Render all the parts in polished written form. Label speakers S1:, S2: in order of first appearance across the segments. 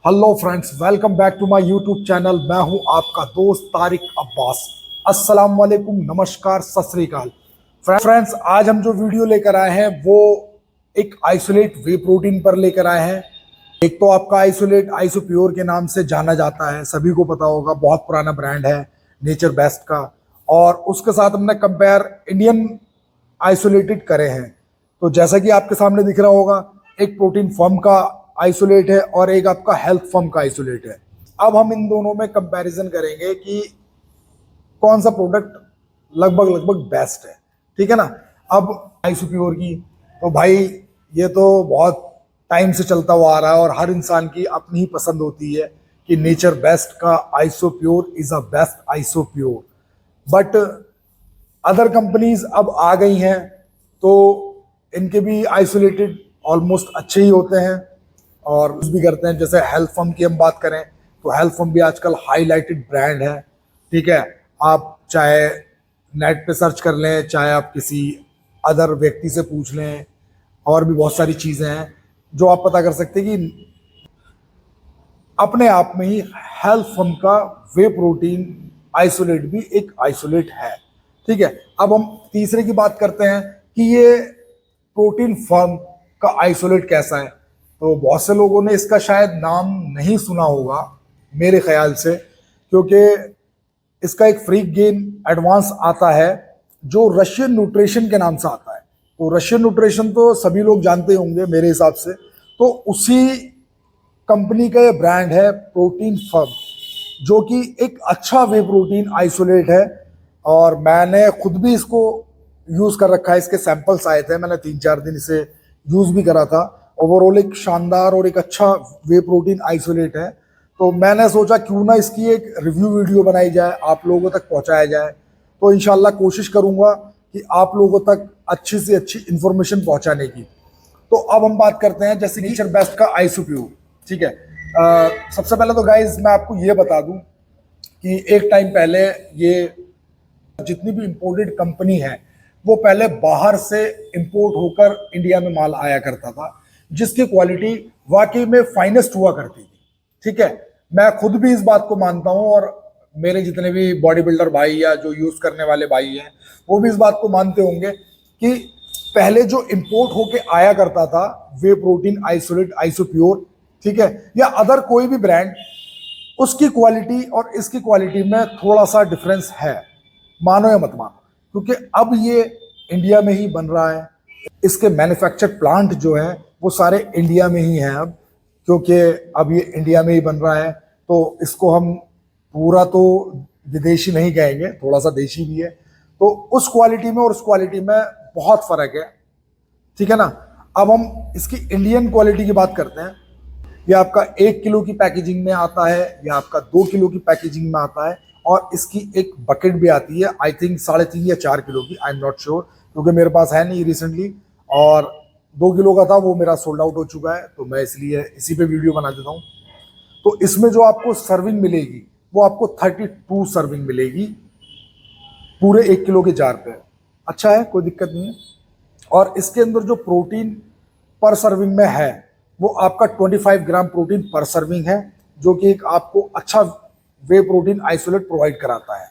S1: Hello friends, welcome back to my YouTube channel. मैं हूं आपका दोस्त तारिक अब्बास। अस्सलाम वालेकुम, नमस्कार, सत श्री अकाल। फ्रेंड्स, आज हम जो वीडियो लेकर आए हैं वो एक आइसोलेट वे प्रोटीन पर लेकर आए हैं। एक तो आपका आइसोलेट आइसोप्योर के नाम से जाना जाता है, सभी को पता होगा, बहुत पुराना ब्रांड है नेचर बेस्ट का। और उसके साथ हमने कंपेयर इंडियन आइसोलेटेड करे हैं। तो जैसा कि आपके सामने दिख रहा होगा, एक प्रोटीन फर्म का आइसोलेट है और एक आपका हेल्थ फर्म का आइसोलेट है। अब हम इन दोनों में कंपैरिजन करेंगे कि कौन सा प्रोडक्ट लगभग लगभग बेस्ट है। ठीक है ना। अब आइसोप्योर की तो भाई ये तो बहुत टाइम से चलता हुआ आ रहा है और हर इंसान की अपनी ही पसंद होती है कि नेचर बेस्ट का isopure is a best isopure. But other companies अब आ गई हैं तो इनके भी आइसोलेटेड ऑलमोस्ट अच्छे ही होते हैं और कुछ भी करते हैं। जैसे हेल्थ फर्म की हम बात करें तो हेल्थ फर्म भी आजकल हाईलाइटेड ब्रांड है। ठीक है, आप चाहे नेट पे सर्च कर लें, चाहे आप किसी अदर व्यक्ति से पूछ लें, और भी बहुत सारी चीज़ें हैं जो आप पता कर सकते हैं कि अपने आप में ही हेल्थ फर्म का वे प्रोटीन आइसोलेट भी एक आइसोलेट है। ठीक है, अब हम तीसरे की बात करते हैं कि ये प्रोटीन फर्म का आइसोलेट कैसा है। तो बहुत से लोगों ने इसका शायद नाम नहीं सुना होगा मेरे ख्याल से, क्योंकि इसका एक फ्री गेन एडवांस आता है जो रशियन न्यूट्रिशन के नाम से आता है। तो रशियन न्यूट्रिशन तो सभी लोग जानते होंगे मेरे हिसाब से। तो उसी कंपनी का ये ब्रांड है प्रोटीन फर्म, जो कि एक अच्छा वे प्रोटीन आइसोलेट है। और मैंने खुद भी इसको यूज़ कर रखा है, इसके सैंपल्स आए थे, मैंने 3-4 दिन इसे यूज़ भी करा था। ओवरऑल एक शानदार और एक अच्छा वे प्रोटीन आइसोलेट है। तो मैंने सोचा क्यों ना इसकी एक रिव्यू वीडियो बनाई जाए, आप लोगों तक पहुंचाया जाए। तो इंशाल्लाह कोशिश करूंगा कि आप लोगों तक अच्छी से अच्छी इंफॉर्मेशन पहुंचाने की। तो अब हम बात करते हैं जैसे नेचर बेस्ट का आइसोप्योर। ठीक है, सबसे पहले तो गाइज मैं आपको ये बता दूं कि एक टाइम पहले ये जितनी भी इंपोर्टेड कंपनी है वो पहले बाहर से इंपोर्ट होकर इंडिया में माल आया करता था, जिसकी क्वालिटी वाकई में फाइनेस्ट हुआ करती थी। ठीक है, मैं खुद भी इस बात को मानता हूं और मेरे जितने भी बॉडी बिल्डर भाई या जो यूज करने वाले भाई हैं वो भी इस बात को मानते होंगे कि पहले जो इंपोर्ट होके आया करता था वे प्रोटीन आइसोलेट आइसोप्योर, ठीक है, या अदर कोई भी ब्रांड, उसकी क्वालिटी और इसकी क्वालिटी में थोड़ा सा डिफरेंस है, मानो या मत मानो। क्योंकि अब ये इंडिया में ही बन रहा है, इसके मैन्युफैक्चर प्लांट जो है वो सारे इंडिया में ही हैं अब, क्योंकि अब ये इंडिया में ही बन रहा है। तो इसको हम पूरा तो विदेशी नहीं कहेंगे, थोड़ा सा देशी भी है। तो उस क्वालिटी में और उस क्वालिटी में बहुत फर्क है। ठीक है ना। अब हम इसकी इंडियन क्वालिटी की बात करते हैं। ये आपका 1 किलो की पैकेजिंग में आता है या आपका 2 किलो की पैकेजिंग में आता है, और इसकी एक बकेट भी आती है, आई थिंक 3.5 या 4 किलो की, आई एम नॉट श्योर, क्योंकि मेरे पास है नहीं रिसेंटली। और 2 किलो का था, वो मेरा सोल्ड आउट हो चुका है, तो मैं इसलिए इसी पे वीडियो बना देता हूँ। तो इसमें जो आपको सर्विंग मिलेगी वो आपको 32 सर्विंग मिलेगी पूरे 1 किलो के जार पे। अच्छा है, कोई दिक्कत नहीं है। और इसके अंदर जो प्रोटीन पर सर्विंग में है वो आपका 25 ग्राम प्रोटीन पर सर्विंग है, जो कि एक आपको अच्छा वे प्रोटीन आइसोलेट प्रोवाइड कराता है।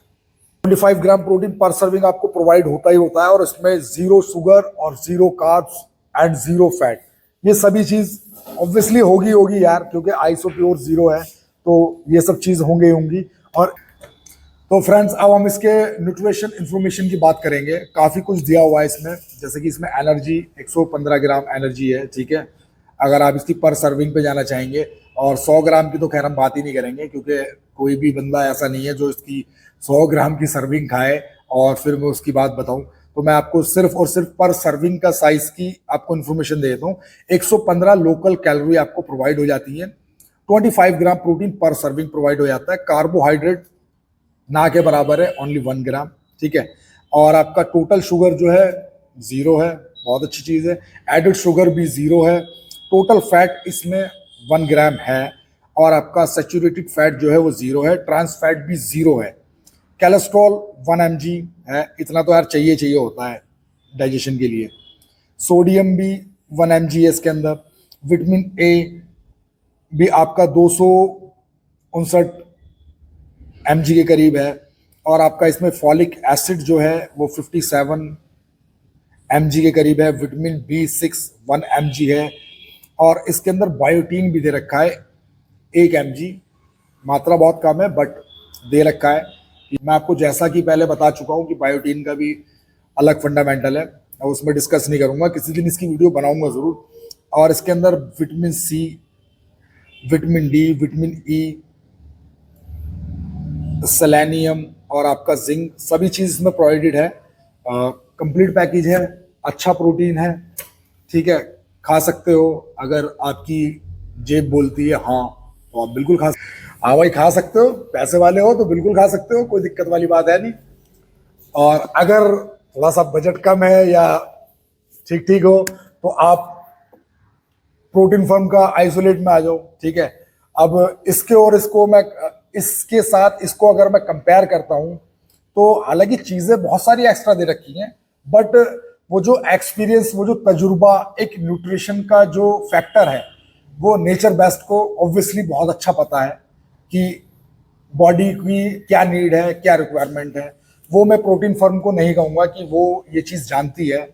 S1: 25 ग्राम प्रोटीन पर सर्विंग आपको प्रोवाइड होता ही होता है, और इसमें 0 शुगर और 0 कार्ब्स एंड 0 फैट। ये सभी चीज ऑब्वियसली होगी यार, क्योंकि आइसोप्योर 0 है तो ये सब चीज होंगी। और तो फ्रेंड्स, अब हम इसके न्यूट्रिशन इंफॉर्मेशन की बात करेंगे। काफ़ी कुछ दिया हुआ है इसमें, जैसे कि इसमें एनर्जी 115 ग्राम एनर्जी है। ठीक है, अगर आप इसकी पर सर्विंग पे जाना चाहेंगे, और 100 ग्राम की तो खैर हम बात ही नहीं करेंगे, क्योंकि कोई भी बंदा ऐसा नहीं है जो इसकी 100 ग्राम की सर्विंग खाए और फिर मैं उसकी बात बताऊं। तो मैं आपको सिर्फ और सिर्फ पर सर्विंग का साइज की आपको इन्फॉर्मेशन दे देता हूँ। 115 लोकल कैलोरी आपको प्रोवाइड हो जाती है। 25 ग्राम प्रोटीन पर सर्विंग प्रोवाइड हो जाता है। कार्बोहाइड्रेट ना के बराबर है, ओनली 1 ग्राम। ठीक है, और आपका टोटल शुगर जो है 0 है, बहुत अच्छी चीज़ है। एडेड शुगर भी 0 है। टोटल फैट इसमें 1 ग्राम है, और आपका सेचुरेटेड फैट जो है वो 0 है। ट्रांस फैट भी 0 है। कोलेस्ट्रॉल 1 mg है, इतना तो यार चाहिए होता है डाइजेशन के लिए। सोडियम भी 1 mg है इसके अंदर। विटामिन ए भी आपका 259 mg के करीब है। और आपका इसमें फॉलिक एसिड जो है वो 57 mg के करीब है। विटामिन B6 1 mg है। और इसके अंदर बायोटीन भी दे रखा है 1 mg। मात्रा बहुत कम है बट दे रखा है। मैं आपको जैसा कि पहले बता चुका हूँ कि बायोटीन का भी अलग फंडामेंटल है, मैं उसमें डिस्कस नहीं करूँगा, किसी दिन इसकी वीडियो बनाऊँगा ज़रूर। और इसके अंदर vitamin C, vitamin D, vitamin E, selenium और आपका जिंक सभी चीज़ इसमें प्रोवाइडेड है। कंप्लीट पैकेज है, अच्छा प्रोटीन है। ठीक है, खा सकते हो। अगर आपकी जेब बोलती है हाँ तो आप बिल्कुल हाँ भाई खा सकते हो, पैसे वाले हो तो बिल्कुल खा सकते हो, कोई दिक्कत वाली बात है नहीं। और अगर थोड़ा सा बजट कम है या ठीक ठीक हो तो आप प्रोटीन फर्म का आइसोलेट में आ जाओ। ठीक है, अब इसके और इसको मैं इसके साथ इसको अगर मैं कंपेयर करता हूं तो हालांकि चीजें बहुत सारी एक्स्ट्रा दे रखी हैं, बट वो जो एक्सपीरियंस, वो जो तजुर्बा, एक न्यूट्रिशन का जो फैक्टर है वो नेचर बेस्ट को ऑब्वियसली बहुत अच्छा पता है कि बॉडी की क्या नीड है, क्या रिक्वायरमेंट है। वो मैं प्रोटीन फर्म को नहीं कहूँगा कि वो ये चीज़ जानती है,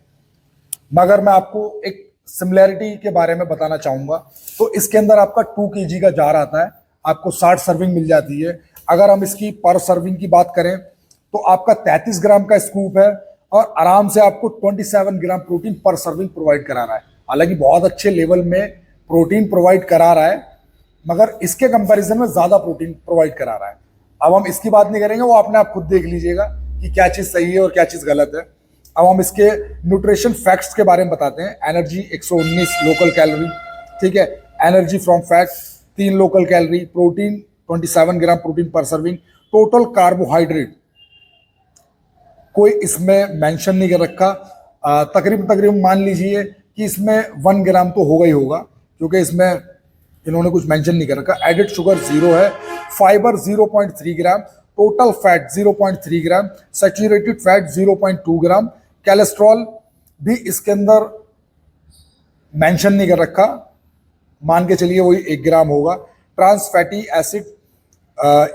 S1: मगर मैं आपको एक सिमिलैरिटी के बारे में बताना चाहूँगा। तो इसके अंदर आपका 2 kg का जार आता है, आपको 60 सर्विंग मिल जाती है। अगर हम इसकी पर सर्विंग की बात करें तो आपका 33 ग्राम का स्कूप है और आराम से आपको 27 ग्राम प्रोटीन पर सर्विंग प्रोवाइड करा रहा है। हालांकि बहुत अच्छे लेवल में प्रोटीन प्रोवाइड करा रहा है, मगर इसके कंपैरिजन में ज़्यादा प्रोटीन प्रोवाइड करा रहा है। अब हम इसकी बात नहीं करेंगे, वो आपने आप खुद देख लीजिएगा कि क्या चीज़ सही है और क्या चीज़ गलत है। अब हम इसके न्यूट्रिशन फैक्ट्स के बारे में बताते हैं। एनर्जी 119 लोकल कैलोरी, ठीक है। Energy from fat 3 local calorie, protein 27 gram protein पर सर्विंग। टोटल कार्बोहाइड्रेट कोई इसमें मेंशन नहीं कर रखा। तकरीबन मान लीजिए कि इसमें 1 ग्राम तो होगा ही होगा, क्योंकि इसमें इन्होंने कुछ मेंशन नहीं कर रखा। एडेड शुगर 0 है, फाइबर 0.3 ग्राम, टोटल फैट 0.3 ग्राम, सैचुरेटेड फैट 0.2 ग्राम, कोलेस्ट्रॉल भी इसके अंदर मेंशन नहीं कर रखा, मान के चलिए वही 1 ग्राम होगा। ट्रांस फैटी एसिड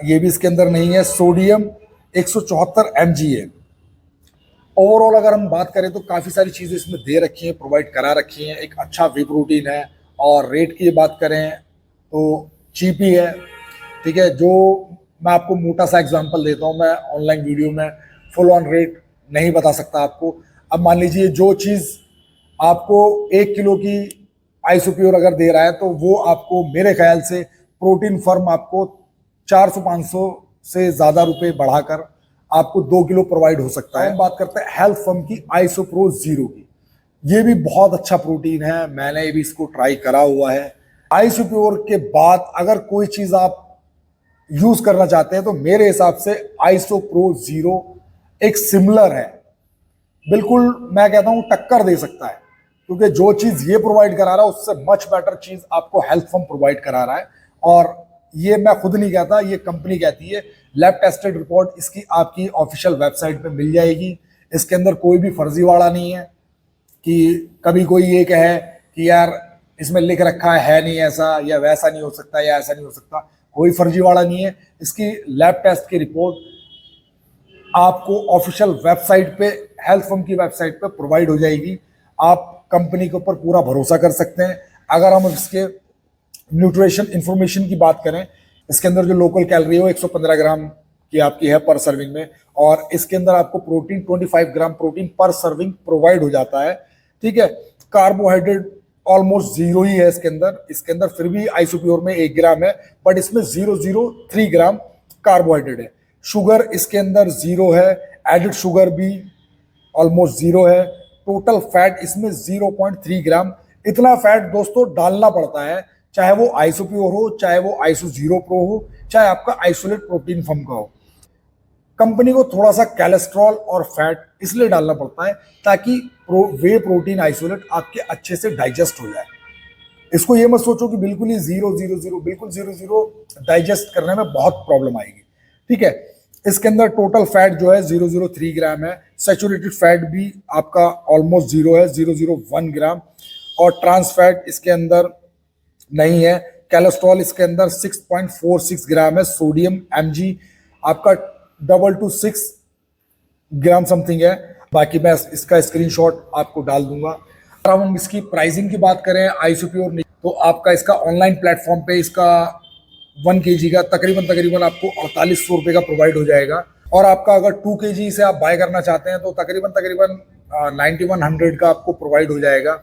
S1: ये भी इसके अंदर नहीं है। सोडियम 174 mg है। ओवरऑल अगर हम बात करें तो काफ़ी सारी चीज़ें इसमें दे रखी हैं, प्रोवाइड करा रखी हैं। एक अच्छा वे प्रोटीन है। और रेट की बात करें तो चीप ही है, ठीक है। जो मैं आपको मोटा सा एग्जांपल देता हूँ, मैं ऑनलाइन वीडियो में फुल ऑन रेट नहीं बता सकता आपको। अब मान लीजिए जो चीज़ आपको 1 किलो की आइसोप्योर अगर दे रहा है तो वो आपको मेरे ख्याल से प्रोटीन फर्म आपको 400-500 से ज़्यादा रुपए बढ़ाकर आपको 2 किलो प्रोवाइड हो सकता है। बात करते हैं हेल्थ फर्म की आइसोप्रो 0 की। ये भी बहुत अच्छा प्रोटीन है, मैंने भी इसको ट्राई करा हुआ है। आइसोप्योर के बाद अगर कोई चीज़ आप यूज करना चाहते हैं तो मेरे हिसाब से आइसोप्रो 0 एक सिमिलर है, बिल्कुल मैं कहता हूं टक्कर दे सकता है, क्योंकि जो चीज ये प्रोवाइड करा रहा है उससे मच बेटर चीज आपको हेल्थ फर्म प्रोवाइड करा रहा है। और ये मैं खुद नहीं कहता, ये कंपनी कहती है। लैब टेस्टेड रिपोर्ट इसकी आपकी ऑफिशियल वेबसाइट पे मिल जाएगी। इसके अंदर कोई भी फर्जीवाड़ा नहीं है कि कभी कोई ये कहे कि यार इसमें लिख रखा है नहीं ऐसा, या वैसा नहीं हो सकता, या ऐसा नहीं हो सकता। कोई फर्जीवाड़ा नहीं है। इसकी लैब टेस्ट की रिपोर्ट आपको ऑफिशियल वेबसाइट पे, हेल्थ फर्म की वेबसाइट पे प्रोवाइड हो जाएगी। आप कंपनी के ऊपर पूरा भरोसा कर सकते हैं। अगर हम इसके न्यूट्रिशन इंफॉर्मेशन की बात करें, इसके अंदर जो लोकल कैलोरी है वो 115 ग्राम की आपकी है पर सर्विंग में, और इसके अंदर आपको प्रोटीन 25 ग्राम प्रोटीन पर सर्विंग प्रोवाइड हो जाता है, ठीक है। कार्बोहाइड्रेट ऑलमोस्ट 0 ही है इसके अंदर फिर भी आइसोप्योर में 1 ग्राम है, बट इसमें 0.03 ग्राम कार्बोहाइड्रेट है। शुगर इसके अंदर 0 है, एडेड शुगर भी ऑलमोस्ट 0 है। टोटल फैट इसमें 0.3 ग्राम। इतना फैट दोस्तों डालना पड़ता है, चाहे वो आइसोप्योर हो, चाहे वो आइसो 0 प्रो हो, चाहे आपका आइसोलेट प्रोटीन फर्म का हो। कंपनी को थोड़ा सा कोलेस्ट्रॉल और फैट इसलिए डालना पड़ता है ताकि वे प्रोटीन आइसोलेट आपके अच्छे से डाइजेस्ट हो जाए। इसको ये मत सोचो कि बिल्कुल ही 0.00 बिल्कुल 0.0 डाइजेस्ट करने में बहुत प्रॉब्लम आएगी, ठीक है। इसके अंदर टोटल फैट जो है 0.03 ग्राम है। सैचुरेटेड फैट भी आपका ऑलमोस्ट 0 है, 0.01 ग्राम। और ट्रांस फैट इसके अंदर नहीं है। कोलेस्ट्रॉल इसके अंदर 6.46 ग्राम है, सोडियम mg आपका 226 ग्राम समथिंग है। बाकी मैं इसका स्क्रीनशॉट आपको डाल दूंगा। अगर हम इसकी प्राइसिंग की बात करें आइसोप्योर तो आपका इसका ऑनलाइन प्लेटफॉर्म पे इसका 1 kg का तकरीबन आपको 4800 रुपये का प्रोवाइड हो जाएगा। और आपका अगर 2 kg से आप बाय करना चाहते हैं तो तकरीबन 9100 का आपको प्रोवाइड हो जाएगा।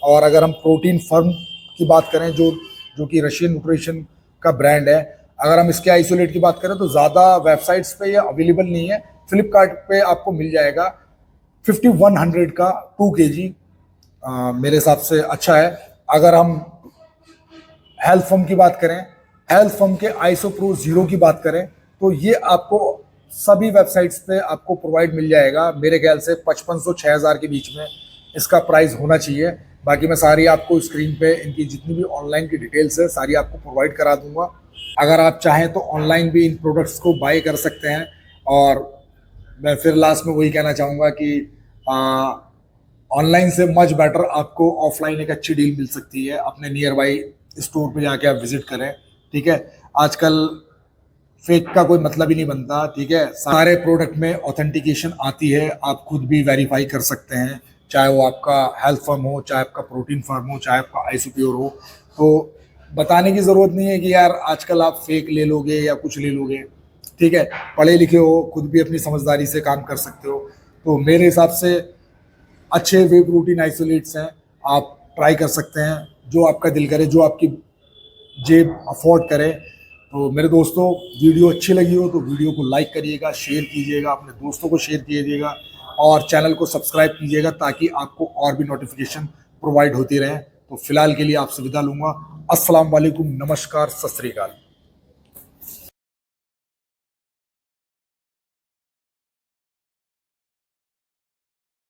S1: और अगर हम प्रोटीन फर्म की बात करें जो कि रशियन न्यूट्रिशन का ब्रांड है, अगर हम इसके आइसोलेट की बात करें तो ज़्यादा वेबसाइट्स पे ये अवेलेबल नहीं है। फ्लिपकार्ट पे आपको मिल जाएगा 5100 का 2 kg, मेरे हिसाब से अच्छा है। अगर हम हेल्थ फर्म की बात करें, हेल्थ फर्म के आइसोप्रो 0 की बात करें तो ये आपको सभी वेबसाइट्स पे आपको प्रोवाइड मिल जाएगा। मेरे ख्याल से 5500-6000 के बीच में इसका प्राइस होना चाहिए। बाकी मैं सारी आपको स्क्रीन पे इनकी जितनी भी ऑनलाइन की डिटेल्स है सारी आपको प्रोवाइड करा दूंगा। अगर आप चाहें तो ऑनलाइन भी इन प्रोडक्ट्स को बाय कर सकते हैं। और मैं फिर लास्ट में वही कहना चाहूँगा कि ऑनलाइन से मच बेटर आपको ऑफलाइन एक अच्छी डील मिल सकती है। अपने नियर बाई स्टोर पे जाके आप विजिट करें, ठीक है। आजकल फेक का कोई मतलब ही नहीं बनता, ठीक है। सारे प्रोडक्ट में ऑथेंटिकेशन आती है, आप खुद भी वेरीफाई कर सकते हैं, चाहे वो आपका हेल्थ फर्म हो, चाहे आपका प्रोटीन फर्म हो, चाहे आपका आइसोप्योर हो। तो बताने की ज़रूरत नहीं है कि यार आजकल आप फेक ले लोगे या कुछ ले लोगे, ठीक है। पढ़े लिखे हो, खुद भी अपनी समझदारी से काम कर सकते हो। तो मेरे हिसाब से अच्छे वे प्रोटीन आइसोलेट्स हैं, आप ट्राई कर सकते हैं, जो आपका दिल करे, जो आपकी जेब अफोर्ड करे। तो मेरे दोस्तों, वीडियो अच्छी लगी हो तो वीडियो को लाइक करिएगा, शेयर कीजिएगा, अपने दोस्तों को शेयर कीजिएगा और चैनल को सब्सक्राइब कीजिएगा ताकि आपको और भी नोटिफिकेशन प्रोवाइड होती रहे। तो फिलहाल के लिए आपसे विदा लूँगा। अस्सलाम वालेकुम, नमस्कार, सत श्री अकाल।